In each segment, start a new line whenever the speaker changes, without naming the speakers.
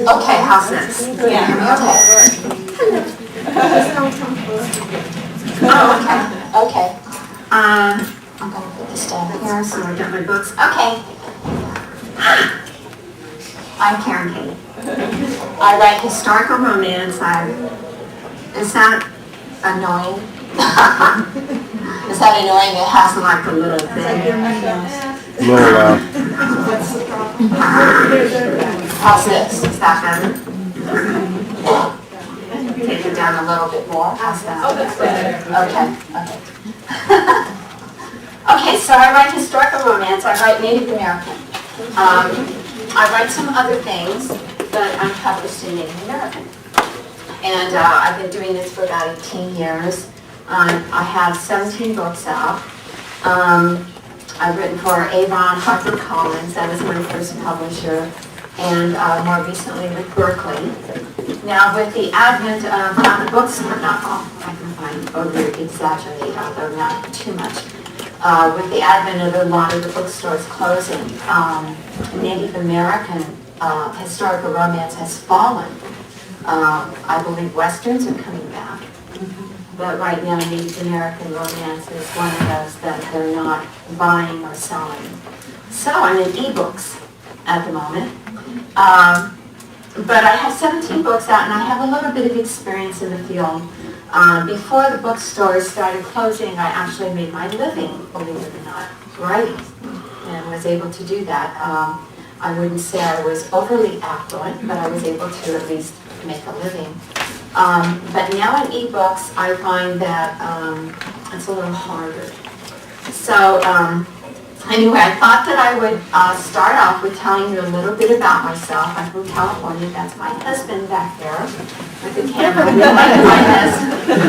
Okay, how's this? Yeah. Okay. Oh, okay. Okay. I'm going to put this down here so I get my books. Okay. I'm Karen Kate. I write historical romance. Is that annoying? Is that annoying? It has like a little thing. How's this? Is that better? Take it down a little bit more. How's that?
Oh, that's better.
Okay. Okay, so I write historical romance. I write Native American. I write some other things, but I'm published in Native American. And I've been doing this for about 18 years. I have 17 books out. I've written for Avon, HarperCollins, that was my first publisher, and more recently with Berkeley. Now with the advent of the books, not all, I can over-exaggerate, although not too much. With the advent of a lot of the bookstores closing, Native American historical romance has fallen. I believe Westerns are coming back. But right now, Native American romance is one of those that they're not buying or selling. So I'm in ebooks at the moment. But I have 17 books out, and I have a little bit of experience in the field. Before the bookstores started closing, I actually made my living, believe it or not, writing, and was able to do that. I wouldn't say I was overly affluent, but I was able to at least make a living. But now in ebooks, I find that it's a little harder. So anyway, I thought that I would start off with telling you a little bit about myself. I'm from California. That's my husband back there with the camera. You'll like my husband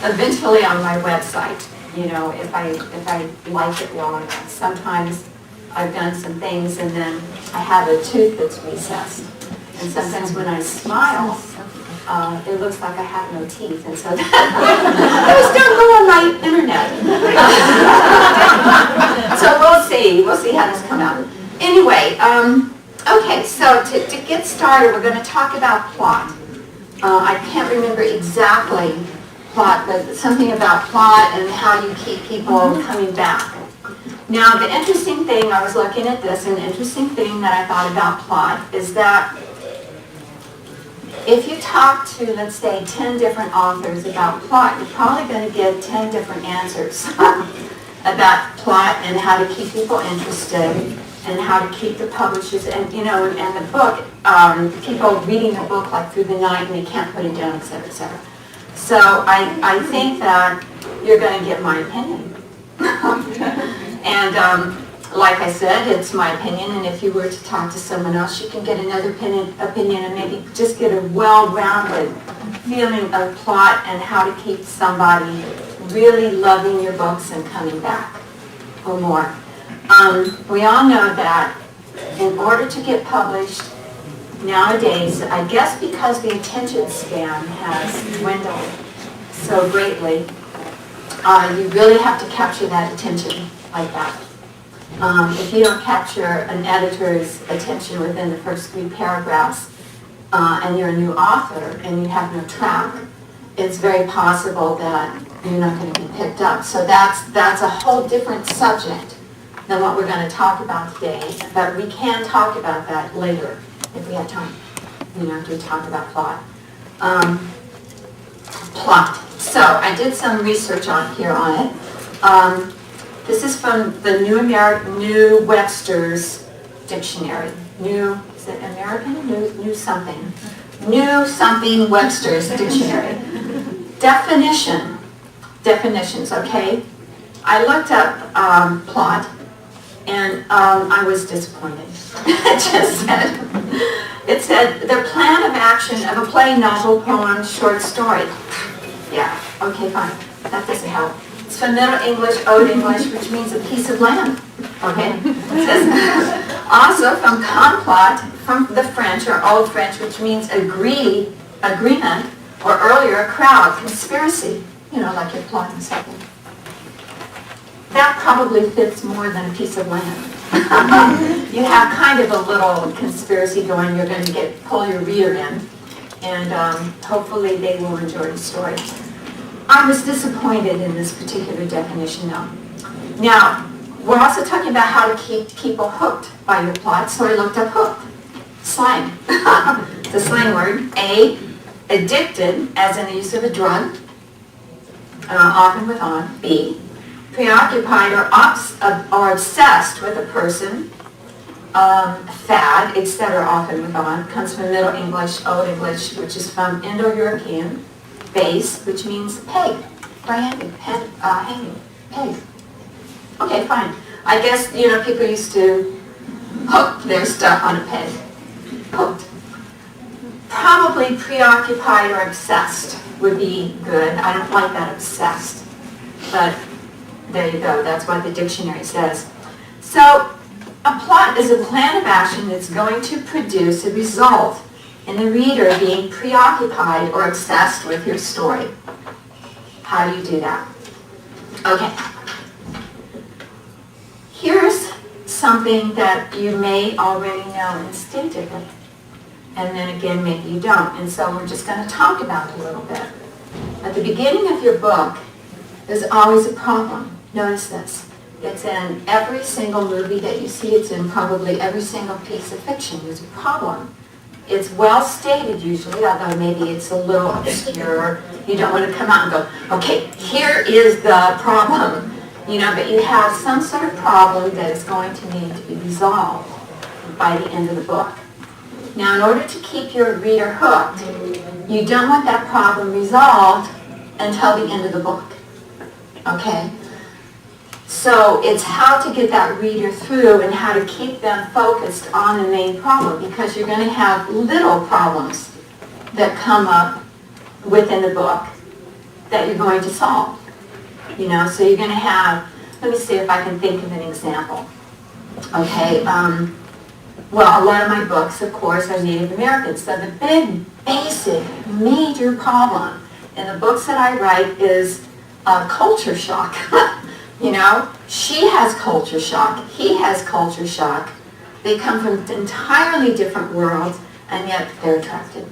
eventually on my website. You know, if I like it long enough. Sometimes I've done some things and then I have a tooth that's recessed. And sometimes when I smile, it looks like I have no teeth, and so those don't go on my internet. So we'll see how this comes out. Anyway, okay, so to get started, we're going to talk about plot. I can't remember exactly plot, but something about plot and how you keep people coming back. Now, the interesting thing, I was looking at this, and the interesting thing that I thought about plot is that if you talk to, let's say, 10 different authors about plot, you're probably going to get 10 different answers about plot and how to keep people interested and how to keep the publishers and, you know, and the book, people reading the book like through the night and they can't put it down, et cetera, et cetera. So I think that you're going to get my opinion. And like I said, it's my opinion, and if you were to talk to someone else, you can get another opinion and maybe just get a well-rounded feeling of plot and how to keep somebody really loving your books and coming back for more. We all know that in order to get published nowadays, I guess because the attention span has dwindled so greatly, you really have to capture that attention like that. If you don't capture an editor's attention within the first 3 paragraphs and you're a new author and you have no track, it's very possible that you're not going to be picked up. So that's a whole different subject than what we're going to talk about today. But we can talk about that later if we have time, you know, to talk about plot. Plot. So I did some research on it. This is from the New Webster's Dictionary. Is it American? New something Webster's Dictionary. Definitions, okay? I looked up plot, and I was disappointed. It said, the plan of action of a play, novel, poem, short story. Yeah, okay, fine. That doesn't help. It's from Middle English, Old English, which means a piece of land. Okay? It says, also from complot, from the French or Old French, which means agreement, or earlier, crowd, conspiracy. You know, like you're plotting something. that probably fits more than a piece of land. You have kind of a little conspiracy going. You're going to pull your reader in, and hopefully they will enjoy the story. I was disappointed in this particular definition, though. Now, we're also talking about how to keep people hooked by your plot, so I looked up hooked. Slang. It's a slang word. A, addicted, as in the use of a drug, often with on. B, preoccupied or obsessed with a person. Fad, etc., often with on, comes from Middle English, Old English, which is from Indo-European. Base, which means peg, hanging, peg. Okay, fine. I guess, people used to hook their stuff on a peg. Hooked. Probably preoccupied or obsessed would be good. I don't like that obsessed. But there you go. That's what the dictionary says. So a plot is a plan of action that's going to produce a result in the reader being preoccupied or obsessed with your story. How do you do that? Okay. Here's something that you may already know instinctively. And then again, maybe you don't. And so we're just going to talk about it a little bit. At the beginning of your book, there's always a problem. Notice this. It's in every single movie that you see. It's in probably every single piece of fiction. There's a problem. It's well stated usually, although maybe it's a little obscure. You don't want to come out and go, okay, here is the problem. But you have some sort of problem that is going to need to be resolved by the end of the book. Now, in order to keep your reader hooked, you don't want that problem resolved until the end of the book. Okay? So it's how to get that reader through and how to keep them focused on the main problem, because you're going to have little problems that come up within the book that you're going to solve. So you're going to have, let me see if I can think of an example. Okay, well, a lot of my books, of course, are Native American. So the big, basic, major problem in the books that I write is culture shock. She has culture shock. He has culture shock. They come from entirely different worlds, and yet they're attracted.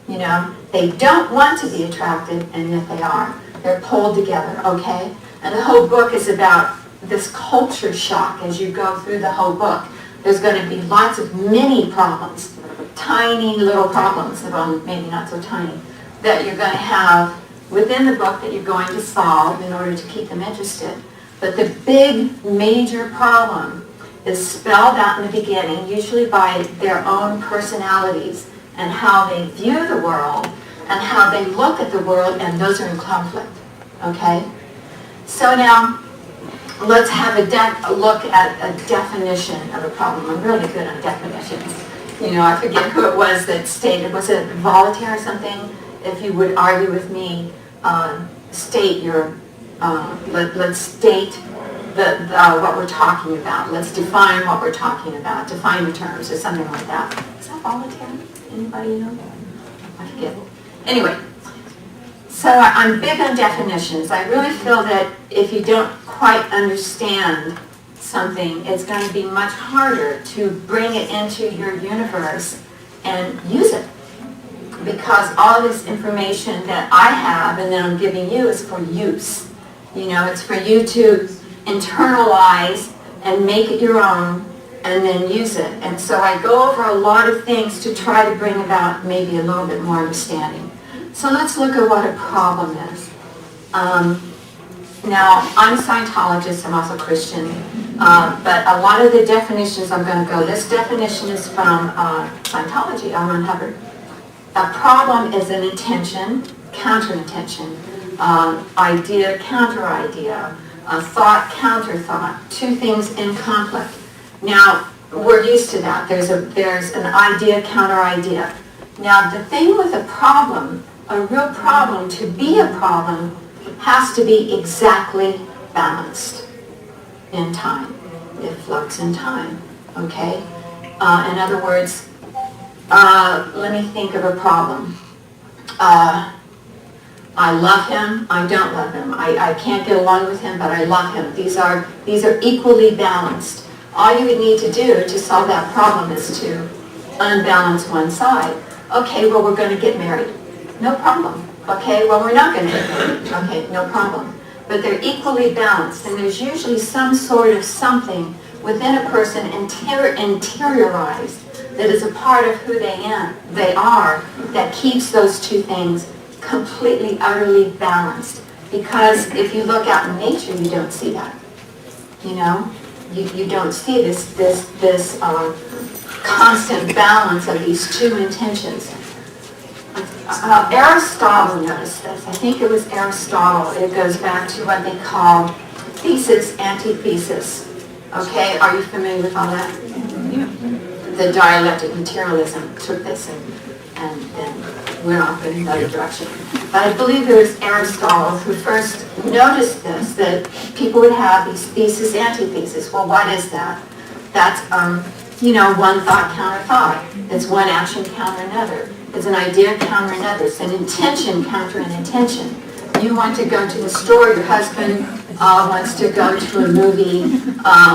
They don't want to be attracted, and yet they are. They're pulled together, okay? And the whole book is about this culture shock as you go through the whole book. There's going to be lots of mini problems, tiny little problems, well, maybe not so tiny, that you're going to have within the book that you're going to solve in order to keep them interested. But the big, major problem is spelled out in the beginning, usually by their own personalities and how they view the world and how they look at the world, and those are in conflict, okay? So now, let's have a look at a definition of a problem. I'm really good on definitions. I forget who it was that stated, was it Voltaire or something? If you would argue with me, state your, let's state what we're talking about. Let's define what we're talking about. Define the terms or something like that. Is that Voltaire? Anybody know? I forget. Anyway, so I'm big on definitions. I really feel that if you don't quite understand something, it's going to be much harder to bring it into your universe and use it. Because all this information that I have and that I'm giving you is for use. It's for you to internalize and make it your own and then use it. And so I go over a lot of things to try to bring about maybe a little bit more understanding. So let's look at what a problem is. Now, I'm a Scientologist, I'm also Christian, but a lot of the definitions I'm going to go, this definition is from Scientology, L. Ron Hubbard. A problem is an intention, counter-intention, idea, counter-idea, thought, counter-thought, two things in conflict. Now, we're used to that. There's an idea, counter-idea. Now, the thing with a problem, a real problem, to be a problem, has to be exactly balanced in time. It floats in time, okay? In other words, let me think of a problem. I love him, I don't love him. I can't get along with him, but I love him. These are equally balanced. All you would need to do to solve that problem is to unbalance one side. Okay, well, we're going to get married. No problem. Okay, well, we're not going to get married. Okay, no problem. But they're equally balanced, and there's usually some sort of something within a person interiorized that is a part of who they are that keeps those two things completely, utterly balanced. Because if you look out in nature, you don't see that. You know, you don't see this constant balance of these two intentions. Aristotle noticed this. I think it was Aristotle. It goes back to what they call thesis, antithesis. Okay, are you familiar with all that? Yeah. The dialectic materialism took this and went off in another direction. But I believe it was Aristotle who first noticed this, that people would have these thesis, antithesis. Well, what is that? That's, one thought counter thought. It's one action counter another. It's an idea counter another. It's an intention counter an intention. You want to go to the store, your husband wants to go to a movie,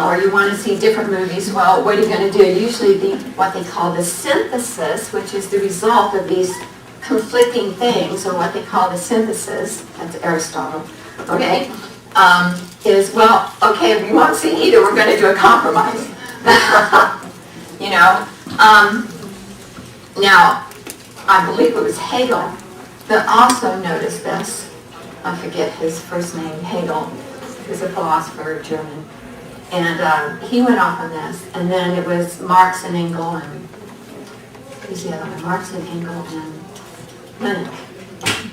or you want to see different movies. Well, what are you going to do? Usually what they call the synthesis, which is the result of these conflicting things, or what they call the synthesis, that's Aristotle, okay, is, well, okay, we won't see either, we're going to do a compromise. Now, I believe it was Hegel that also noticed this. I forget his first name, Hegel. He was a philosopher, German. And he went off on this. And then it was Marx and Engels and, who's the other one? Marx and Engels and Lenin,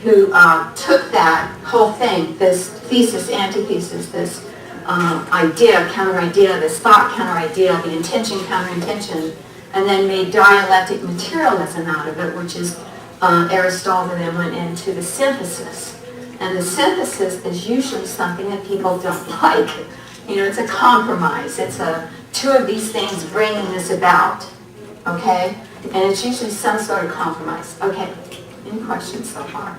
who took that whole thing, this thesis, antithesis, this idea, counter-idea, this thought, counter-idea, the intention, counter-intention, and then made dialectic materialism out of it, which is Aristotle then went into the synthesis. And the synthesis is usually something that people don't like. It's a compromise. It's two of these things bringing this about, okay? And it's usually some sort of compromise. Okay, any questions so far?